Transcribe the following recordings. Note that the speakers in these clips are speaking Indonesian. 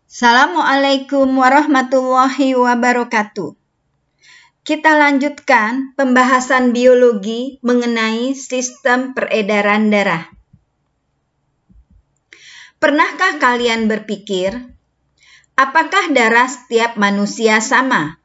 Assalamualaikum warahmatullahi wabarakatuh. Kita lanjutkan pembahasan biologi mengenai sistem peredaran darah. Pernahkah kalian berpikir, apakah darah setiap manusia sama?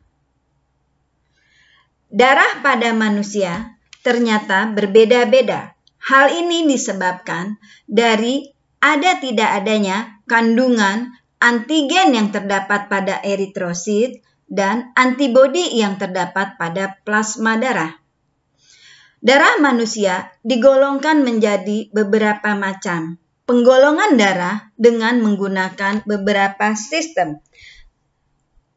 Darah pada manusia ternyata berbeda-beda. Hal ini disebabkan dari ada tidak adanya kandungan antigen yang terdapat pada eritrosit dan antibodi yang terdapat pada plasma darah. Darah manusia digolongkan menjadi beberapa macam penggolongan darah dengan menggunakan beberapa sistem.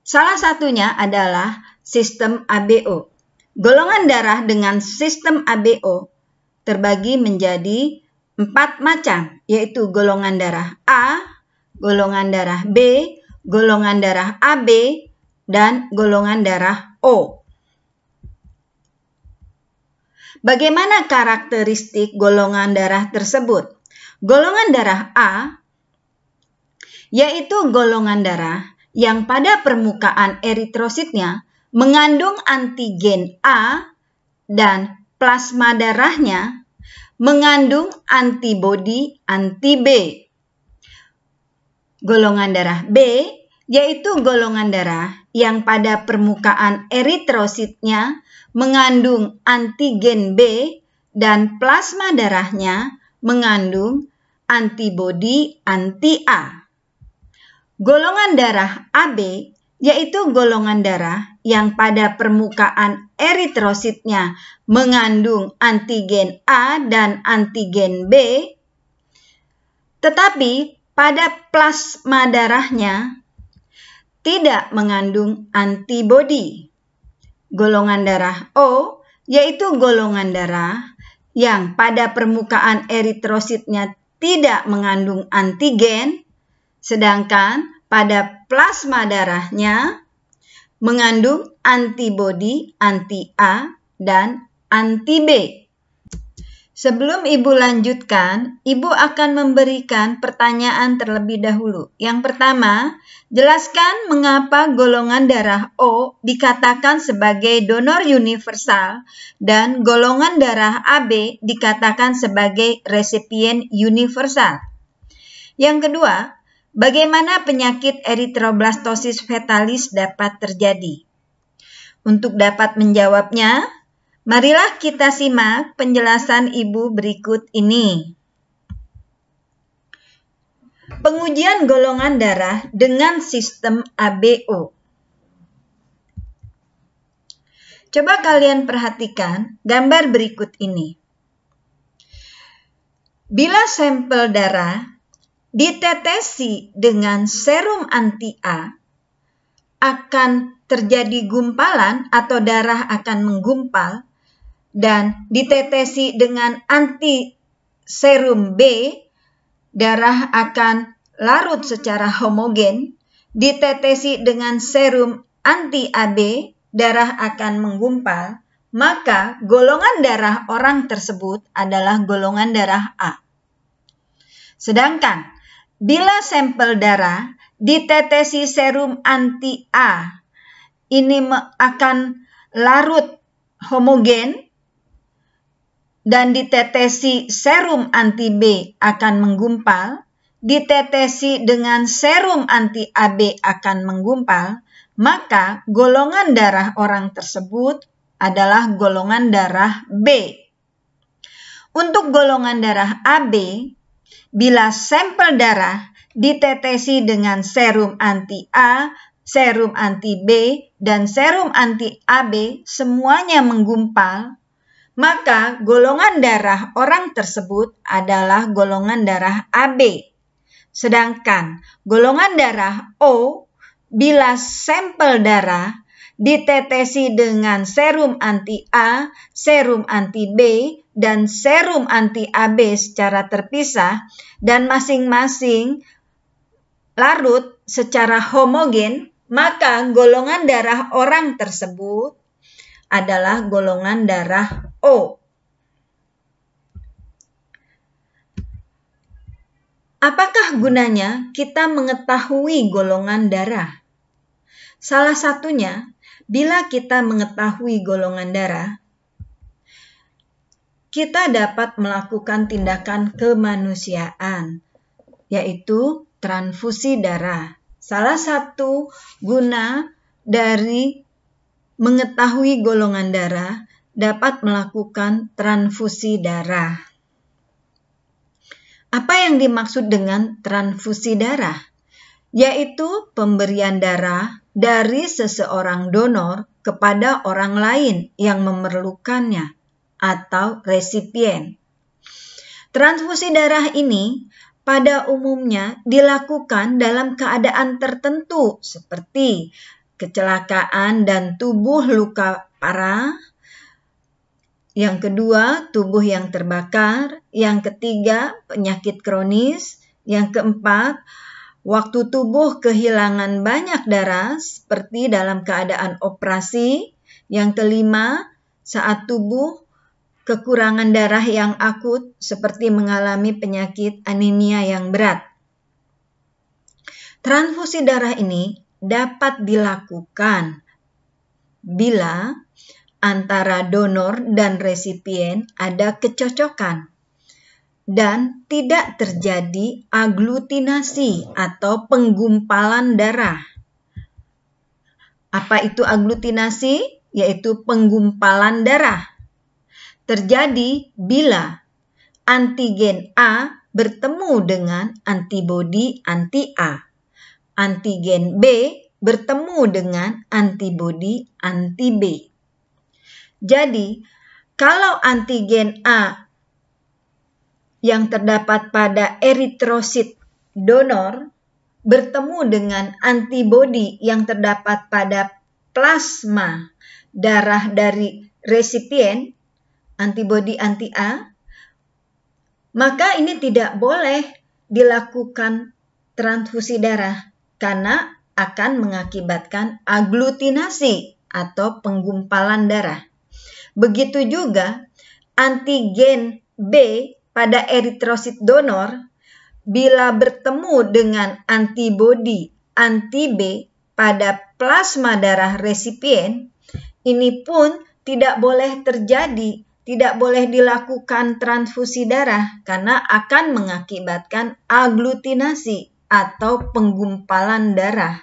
Salah satunya adalah sistem ABO. Golongan darah dengan sistem ABO terbagi menjadi 4 macam, yaitu golongan darah A, golongan darah B, golongan darah AB, dan golongan darah O. Bagaimana karakteristik golongan darah tersebut? Golongan darah A yaitu golongan darah yang pada permukaan eritrositnya mengandung antigen A dan plasma darahnya mengandung antibodi anti-B. Golongan darah B yaitu golongan darah yang pada permukaan eritrositnya mengandung antigen B dan plasma darahnya mengandung antibodi anti-A. Golongan darah AB yaitu golongan darah yang pada permukaan eritrositnya mengandung antigen A dan antigen B, tetapi pada plasma darahnya tidak mengandung antibodi. Golongan darah O yaitu golongan darah yang pada permukaan eritrositnya tidak mengandung antigen, sedangkan pada plasma darahnya mengandung antibodi anti-A dan anti-B. Sebelum Ibu lanjutkan, Ibu akan memberikan pertanyaan terlebih dahulu. Yang pertama, jelaskan mengapa golongan darah O dikatakan sebagai donor universal dan golongan darah AB dikatakan sebagai resipien universal. Yang kedua, bagaimana penyakit eritroblastosis fetalis dapat terjadi? Untuk dapat menjawabnya, marilah kita simak penjelasan Ibu berikut ini. Pengujian golongan darah dengan sistem ABO. Coba kalian perhatikan gambar berikut ini. Bila sampel darah ditetesi dengan serum anti-A, akan terjadi gumpalan atau darah akan menggumpal, dan ditetesi dengan anti serum B, darah akan larut secara homogen. Ditetesi dengan serum anti-AB, darah akan menggumpal, maka golongan darah orang tersebut adalah golongan darah A. Sedangkan bila sampel darah ditetesi serum anti-A, ini akan larut homogen, dan ditetesi serum anti-B akan menggumpal, ditetesi dengan serum anti-AB akan menggumpal, maka golongan darah orang tersebut adalah golongan darah B. Untuk golongan darah AB, bila sampel darah ditetesi dengan serum anti-A, serum anti-B, dan serum anti-AB semuanya menggumpal, maka golongan darah orang tersebut adalah golongan darah AB. Sedangkan golongan darah O, bila sampel darah ditetesi dengan serum anti-A, serum anti-B, dan serum anti-AB secara terpisah, dan masing-masing larut secara homogen, maka golongan darah orang tersebut adalah golongan darah O. Apakah gunanya kita mengetahui golongan darah? Salah satunya, bila kita mengetahui golongan darah, kita dapat melakukan tindakan kemanusiaan, yaitu transfusi darah. Salah satu guna dari mengetahui golongan darah dapat melakukan transfusi darah. Apa yang dimaksud dengan transfusi darah? Yaitu pemberian darah dari seseorang donor kepada orang lain yang memerlukannya atau resipien. Transfusi darah ini pada umumnya dilakukan dalam keadaan tertentu seperti kecelakaan dan tubuh luka parah. Yang kedua, tubuh yang terbakar. Yang ketiga, penyakit kronis. Yang keempat, waktu tubuh kehilangan banyak darah seperti dalam keadaan operasi. Yang kelima, saat tubuh kekurangan darah yang akut seperti mengalami penyakit anemia yang berat. Transfusi darah ini dapat dilakukan bila antara donor dan resipien ada kecocokan dan tidak terjadi aglutinasi atau penggumpalan darah. Apa itu aglutinasi? Yaitu penggumpalan darah. Terjadi bila antigen A bertemu dengan antibodi anti-A. Antigen B bertemu dengan antibodi anti-B. Jadi, kalau antigen A yang terdapat pada eritrosit donor bertemu dengan antibodi yang terdapat pada plasma darah dari resipien, antibodi anti-A, maka ini tidak boleh dilakukan transfusi darah karena akan mengakibatkan aglutinasi atau penggumpalan darah. Begitu juga antigen B pada eritrosit donor bila bertemu dengan antibodi anti-B pada plasma darah resipien, ini pun tidak boleh terjadi, tidak boleh dilakukan transfusi darah karena akan mengakibatkan aglutinasi atau penggumpalan darah.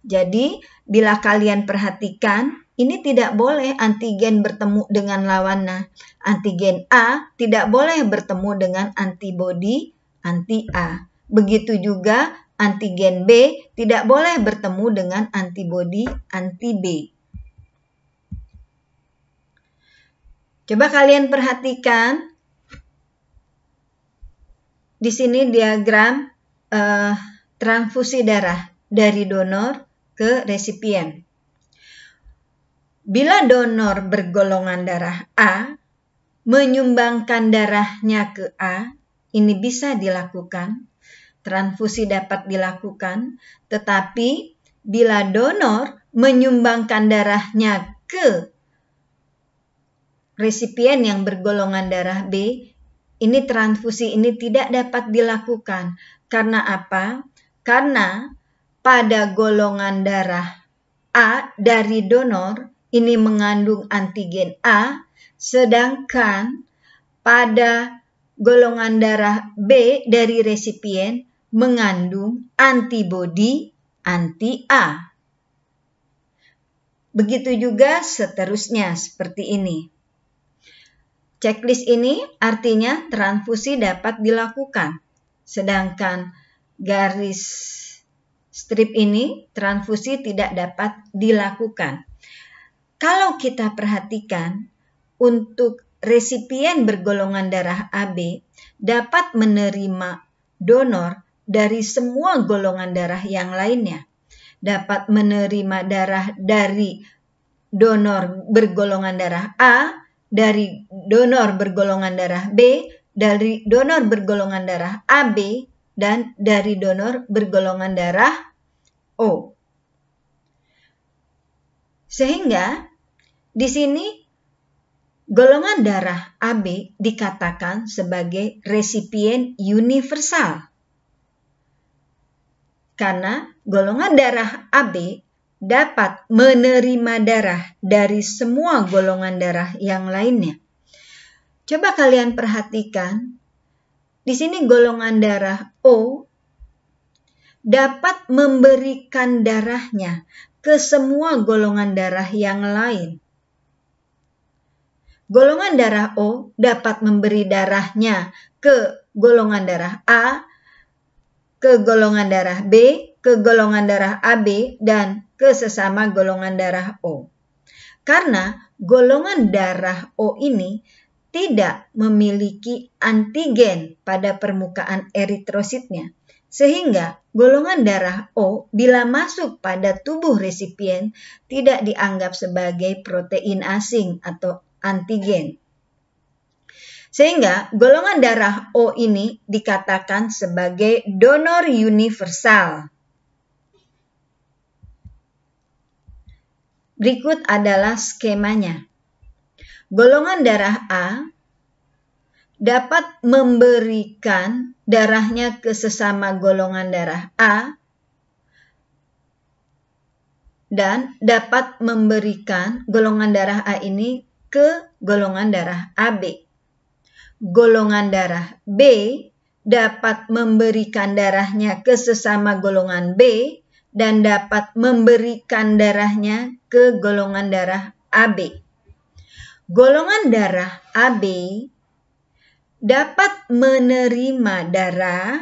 Jadi, bila kalian perhatikan, ini tidak boleh antigen bertemu dengan lawannya. Antigen A tidak boleh bertemu dengan antibodi anti-A. Begitu juga antigen B tidak boleh bertemu dengan antibodi anti-B. Coba kalian perhatikan di sini diagram transfusi darah dari donor ke resipien. Bila donor bergolongan darah A menyumbangkan darahnya ke A, ini bisa dilakukan, transfusi dapat dilakukan, tetapi bila donor menyumbangkan darahnya ke resipien yang bergolongan darah B, ini transfusi ini tidak dapat dilakukan. Karena apa? Karena pada golongan darah A dari donor ini mengandung antigen A, sedangkan pada golongan darah B dari resipien mengandung antibodi anti-A. Begitu juga seterusnya seperti ini. Checklist ini artinya transfusi dapat dilakukan, sedangkan garis strip ini transfusi tidak dapat dilakukan. Kalau kita perhatikan, untuk resipien bergolongan darah AB dapat menerima donor dari semua golongan darah yang lainnya. Dapat menerima darah dari donor bergolongan darah A, dari donor bergolongan darah B, dari donor bergolongan darah AB, dan dari donor bergolongan darah O. Sehingga di sini golongan darah AB dikatakan sebagai resipien universal. Karena golongan darah AB dapat menerima darah dari semua golongan darah yang lainnya. Coba kalian perhatikan, di sini golongan darah O dapat memberikan darahnya ke semua golongan darah yang lain. Golongan darah O dapat memberi darahnya ke golongan darah A, ke golongan darah B, ke golongan darah AB, dan ke sesama golongan darah O. Karena golongan darah O ini tidak memiliki antigen pada permukaan eritrositnya, sehingga golongan darah O bila masuk pada tubuh resipien tidak dianggap sebagai protein asing atau antigen. Sehingga golongan darah O ini dikatakan sebagai donor universal. Berikut adalah skemanya. Golongan darah A dapat memberikan darahnya ke sesama golongan darah A dan dapat memberikan golongan darah A ini ke golongan darah AB. Golongan darah B dapat memberikan darahnya ke sesama golongan B dan dapat memberikan darahnya ke golongan darah AB. Golongan darah AB dapat menerima darah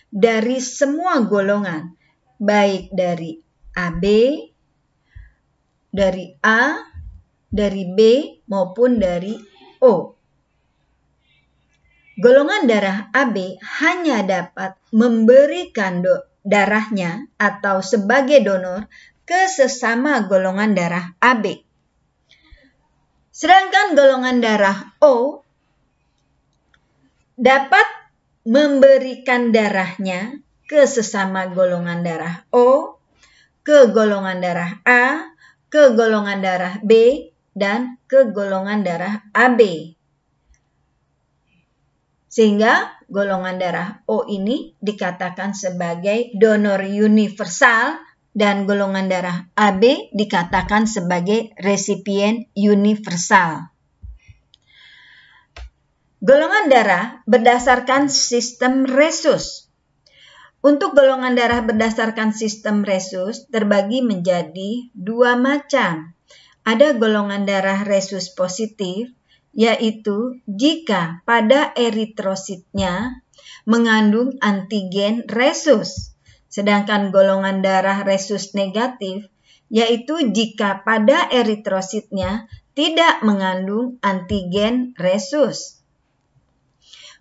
dari semua golongan, baik dari AB, dari A, dari B, maupun dari O. Golongan darah AB hanya dapat memberikan darahnya atau sebagai donor ke sesama golongan darah AB. Sedangkan golongan darah O dapat memberikan darahnya ke sesama golongan darah O, ke golongan darah A, ke golongan darah B, dan ke golongan darah AB. Sehingga golongan darah O ini dikatakan sebagai donor universal dan golongan darah AB dikatakan sebagai resipien universal. Golongan darah berdasarkan sistem resus. Untuk golongan darah berdasarkan sistem resus terbagi menjadi dua macam. Ada golongan darah resus positif, yaitu jika pada eritrositnya mengandung antigen resus. Sedangkan golongan darah resus negatif, yaitu jika pada eritrositnya tidak mengandung antigen resus.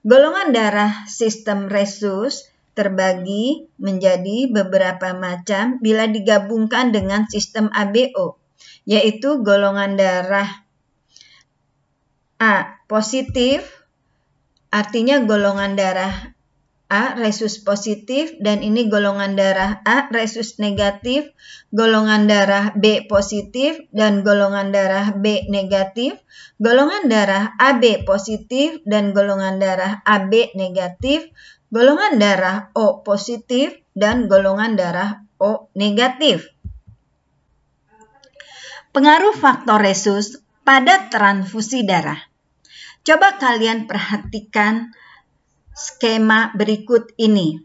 Golongan darah sistem resus terbagi menjadi beberapa macam bila digabungkan dengan sistem ABO, yaitu golongan darah A positif, artinya golongan darah A resus positif, dan ini golongan darah A resus negatif, golongan darah B positif, dan golongan darah B negatif, golongan darah AB positif, dan golongan darah AB negatif, golongan darah O positif, dan golongan darah O negatif. Pengaruh faktor resus pada transfusi darah. Coba kalian perhatikan skema berikut ini.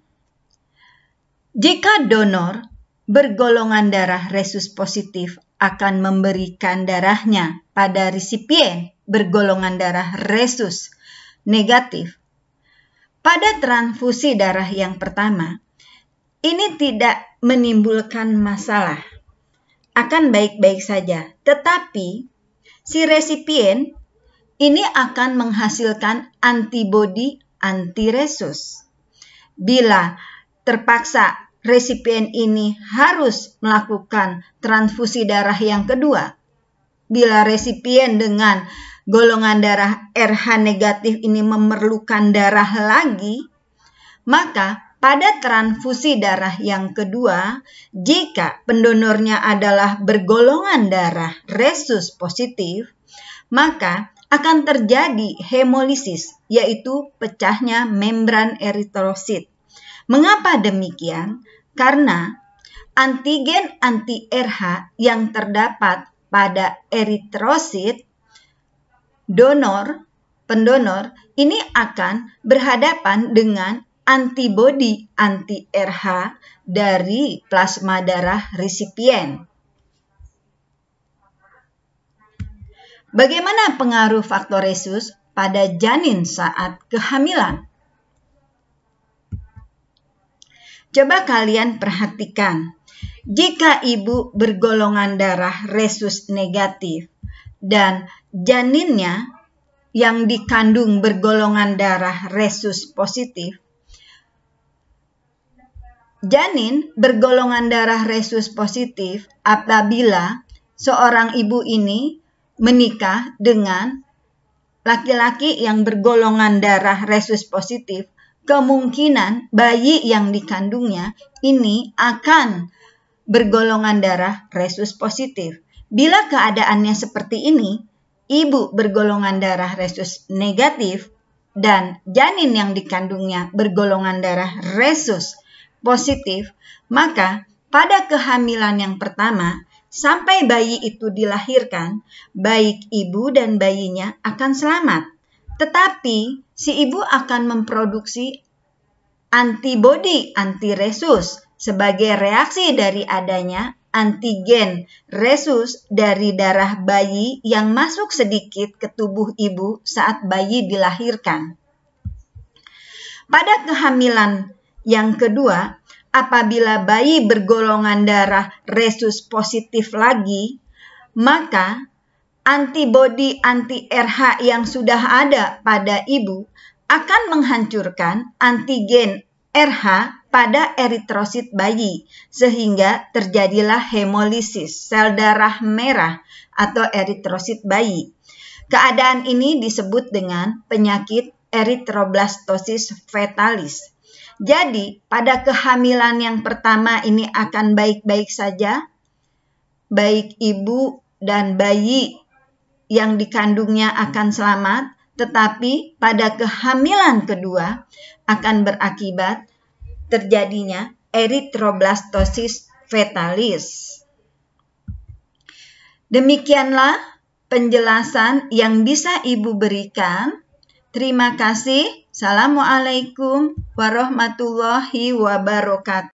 Jika donor bergolongan darah resus positif akan memberikan darahnya pada resipien bergolongan darah resus negatif, pada transfusi darah yang pertama, ini tidak menimbulkan masalah, akan baik-baik saja. Tetapi si resipien ini akan menghasilkan antibodi anti-resus. Bila terpaksa resipien ini harus melakukan transfusi darah yang kedua, bila resipien dengan golongan darah RH negatif ini memerlukan darah lagi, maka pada transfusi darah yang kedua, jika pendonornya adalah bergolongan darah resus positif, maka akan terjadi hemolisis, yaitu pecahnya membran eritrosit. Mengapa demikian? Karena antigen anti-RH yang terdapat pada eritrosit pendonor ini akan berhadapan dengan antibodi anti-RH dari plasma darah resipien. Bagaimana pengaruh faktor rhesus pada janin saat kehamilan? Coba kalian perhatikan, jika ibu bergolongan darah rhesus negatif dan janinnya yang dikandung bergolongan darah rhesus positif, janin bergolongan darah rhesus positif apabila seorang ibu ini menikah dengan laki-laki yang bergolongan darah rhesus positif, kemungkinan bayi yang dikandungnya ini akan bergolongan darah rhesus positif. Bila keadaannya seperti ini, ibu bergolongan darah rhesus negatif dan janin yang dikandungnya bergolongan darah rhesus positif, maka pada kehamilan yang pertama, sampai bayi itu dilahirkan, baik ibu dan bayinya akan selamat. Tetapi si ibu akan memproduksi antibodi anti-rhesus sebagai reaksi dari adanya antigen rhesus dari darah bayi yang masuk sedikit ke tubuh ibu saat bayi dilahirkan. Pada kehamilan yang kedua, apabila bayi bergolongan darah rhesus positif lagi, maka antibodi anti-RH yang sudah ada pada ibu akan menghancurkan antigen RH pada eritrosit bayi, sehingga terjadilah hemolisis, sel darah merah atau eritrosit bayi. Keadaan ini disebut dengan penyakit erythroblastosis fetalis. Jadi, pada kehamilan yang pertama ini akan baik-baik saja, baik ibu dan bayi yang dikandungnya akan selamat, tetapi pada kehamilan kedua akan berakibat terjadinya erythroblastosis fetalis. Demikianlah penjelasan yang bisa Ibu berikan. Terima kasih. Assalamualaikum warahmatullahi wabarakatuh.